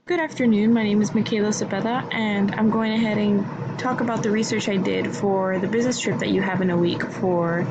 Good afternoon. My name is Michaela Cepeda, and I'm going ahead and talk about the research I did for the business trip that you have in a week for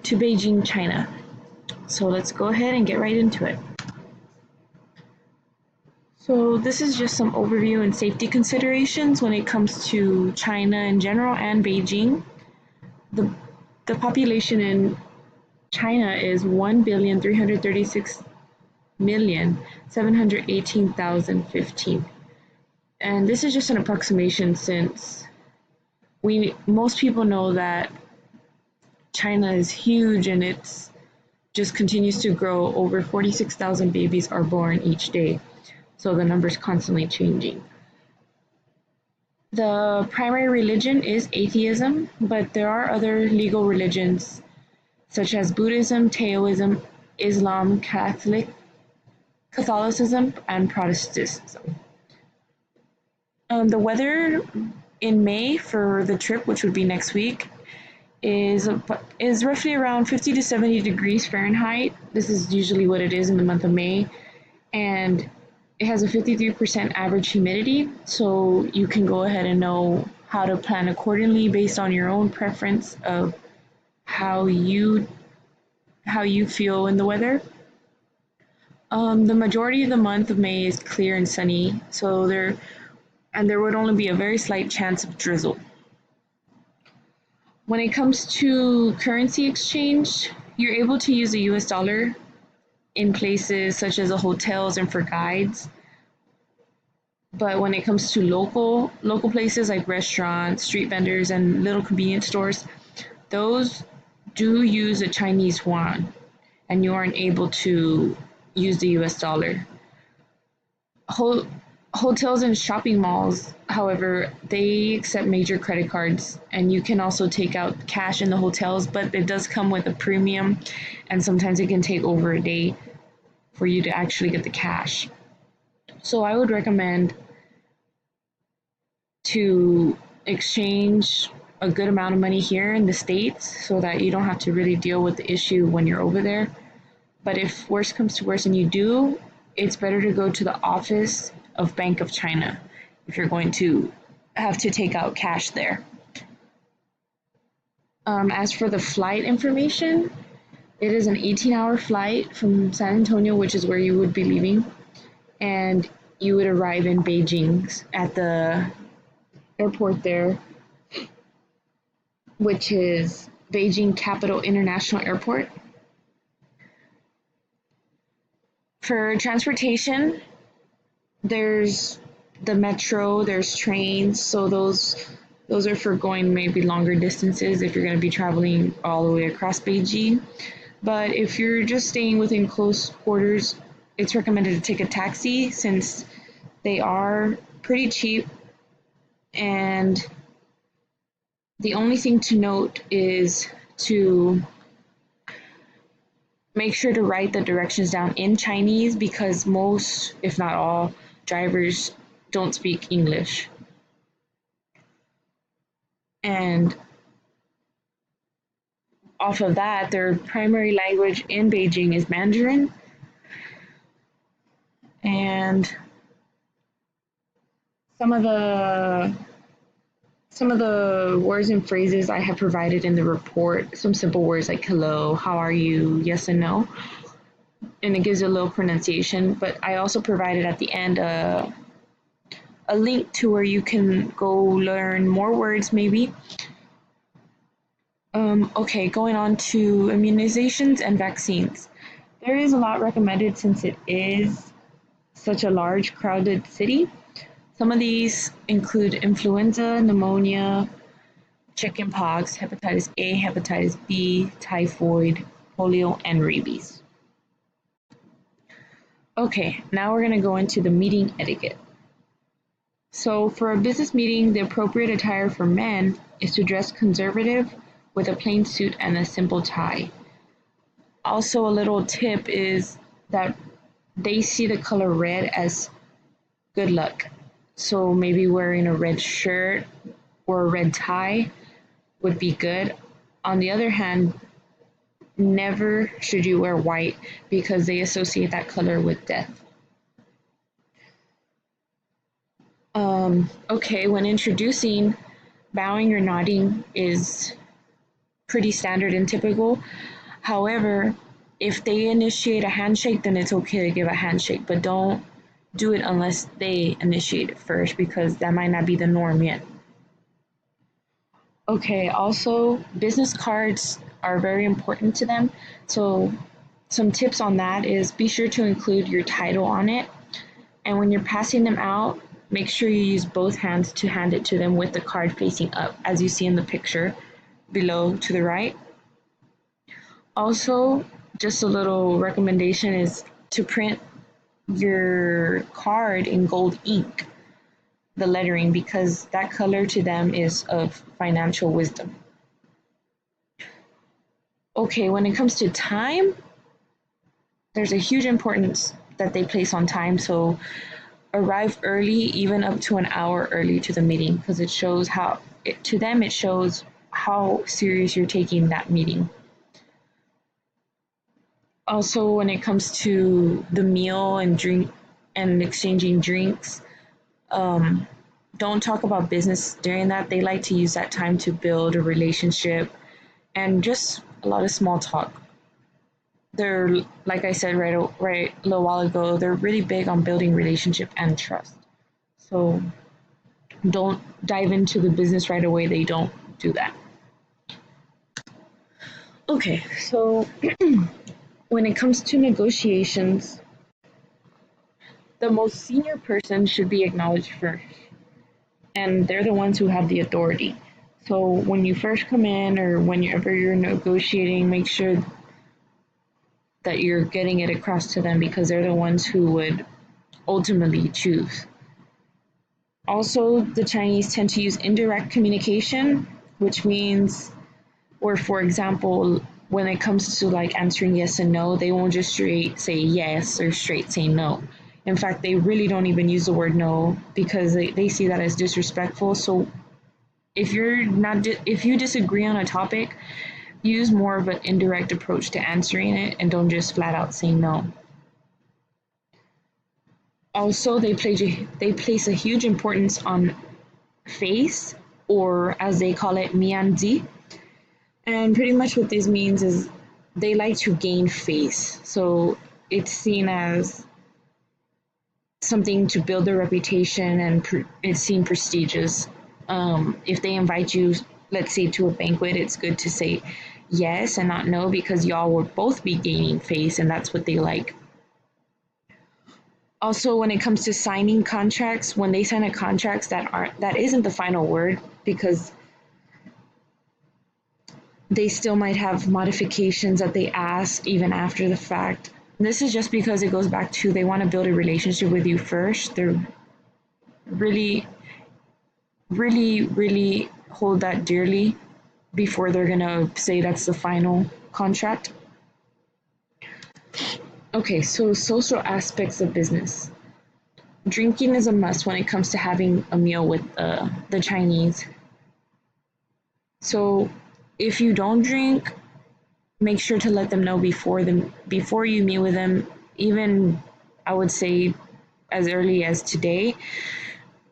to Beijing, China. So let's go ahead and get right into it. So this is just some overview and safety considerations when it comes to China in general and Beijing. The the population in China is 1,336,718,015. And this is just an approximation since we most people know that China is huge and it's just continues to grow. Over 46,000 babies are born each day. So the number's constantly changing. The primary religion is atheism, but there are other legal religions such as Buddhism, Taoism, Islam, Catholicism, and Protestantism. The weather in May for the trip, which would be next week, is roughly around 50 to 70 degrees Fahrenheit. This is usually what it is in the month of May, and it has a 53% average humidity, so you can go ahead and know how to plan accordingly based on your own preference of how you how you feel in the weather. The majority of the month of May is clear and sunny, so there would only be a very slight chance of drizzle. When it comes to currency exchange, you're able to use the US dollar in places such as the hotels and for guides. But when it comes to local places like restaurants, street vendors, and little convenience stores, those do use a Chinese yuan, and you aren't able to use the US dollar. Ho- Hotels and shopping malls, however, they accept major credit cards, and you can also take out cash in the hotels, but it does come with a premium, and sometimes it can take over a day for you to actually get the cash. So I would recommend to exchange a good amount of money here in the States so that you don't have to really deal with the issue when you're over there. But if worse comes to worse and you do, it's better to go to the office of Bank of China if you're going to have to take out cash there. As for the flight information, it is an 18-hour flight from San Antonio, which is where you would be leaving, and you would arrive in Beijing at the airport there, which is Beijing Capital International Airport. For transportation, there's the metro, there's trains, so those are for going maybe longer distances if you're going to be traveling all the way across Beijing. But if you're just staying within close quarters, it's recommended to take a taxi since they are pretty cheap. And the only thing to note is to make sure to write the directions down in Chinese because most, if not all, drivers don't speak English. And off of that, their primary language in Beijing is Mandarin. And some of the some of the words and phrases I have provided in the report, some simple words like hello, how are you, yes and no, and it gives a little pronunciation. But I also provided at the end a link to where you can go learn more words maybe. Okay, going on to immunizations and vaccines. There is a lot recommended since it is such a large, crowded city. Some of these include influenza, pneumonia, chickenpox, hepatitis A, hepatitis B, typhoid, polio, and rabies. Okay, now we're going to go into the meeting etiquette. So, for a business meeting, the appropriate attire for men is to dress conservative with a plain suit and a simple tie. Also, a little tip is that they see the color red as good luck. So, maybe wearing a red shirt or a red tie would be good. On the other hand, never should you wear white because they associate that color with death. Okay, when introducing, bowing or nodding is pretty standard and typical. However, if they initiate a handshake, then it's okay to give a handshake, but don't do it unless they initiate it first because that might not be the norm yet. Okay, also, business cards are very important to them. So, some tips on that is be sure to include your title on it. And when you're passing them out, make sure you use both hands to hand it to them with the card facing up, as you see in the picture below to the right. Also, just a little recommendation is to print your card in gold ink, the lettering, because that color to them is of financial wisdom. Okay, when it comes to time, there's a huge importance that they place on time. So arrive early, even up to an hour early to the meeting, because it shows to them, it shows how serious you're taking that meeting. Also, when it comes to the meal and drink and exchanging drinks, um, don't talk about business during that. They like to use that time to build a relationship and just a lot of small talk. They're, like I said right a little while ago, they're really big on building relationship and trust. So don't dive into the business right away. They don't do that. Okay, so when it comes to negotiations, the most senior person should be acknowledged first, and they're the ones who have the authority. So when you first come in or whenever you're negotiating, make sure that you're getting it across to them because they're the ones who would ultimately choose. Also, the Chinese tend to use indirect communication, which means, or for example, when it comes to like answering yes and no, they won't just straight say yes or straight say no. In fact, they really don't even use the word no because they see that as disrespectful. So if you disagree on a topic, use more of an indirect approach to answering it and don't just flat out say no. Also, they place a huge importance on face, or as they call it, mianzi. And pretty much what this means is they like to gain face. So it's seen as something to build their reputation and it's seen prestigious. If they invite you, let's say, to a banquet, it's good to say yes and not no because y'all will both be gaining face and that's what they like. Also, when it comes to signing contracts, when they sign a contract that isn't the final word because they still might have modifications that they ask even after the fact. This is just because it goes back to they want to build a relationship with you first. They're really, really hold that dearly before they're gonna say that's the final contract. Okay, so social aspects of business. Drinking is a must when it comes to having a meal with the Chinese. So if you don't drink, make sure to let them know before you meet with them, even I would say as early as today,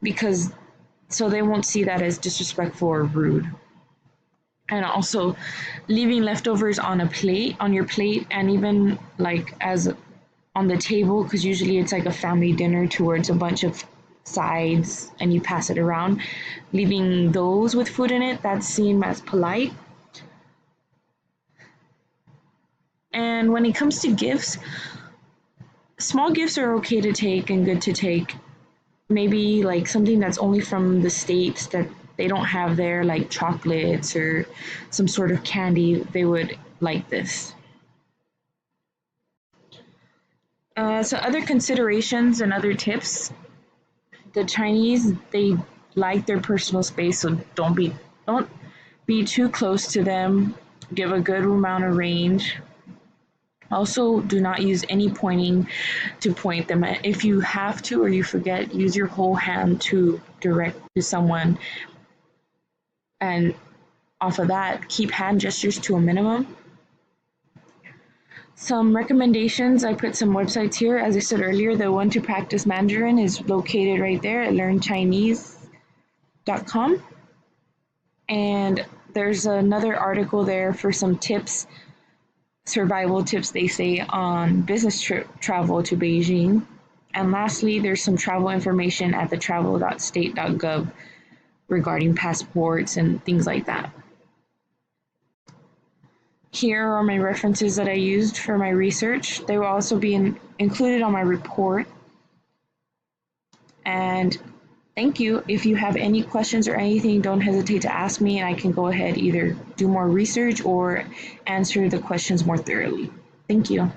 because so they won't see that as disrespectful or rude. And also leaving leftovers on your plate and even like as on the table because usually it's like a family dinner towards a bunch of sides and you pass it around, leaving those with food in it, that's seen as polite. And when it comes to gifts, small gifts are okay to take and good to take. Maybe like something that's only from the States that they don't have there, like chocolates or some sort of candy, they would like this. So other considerations and other tips, the Chinese, they like their personal space, so don't be too close to them. Give a good amount of range. Also, do not use any pointing to point them at. If you have to or you forget, use your whole hand to direct to someone. And off of that, keep hand gestures to a minimum. Some recommendations, I put some websites here. As I said earlier, the one to practice Mandarin is located right there at learnchinese.com. And there's another article there for some tips, survival tips, they say, on business trip travel to Beijing. And lastly, there's some travel information at the travel.state.gov regarding passports and things like that. Here are my references that I used for my research. They will also be included on my report. And thank you. If you have any questions or anything, don't hesitate to ask me, and I can go ahead either do more research or answer the questions more thoroughly. Thank you.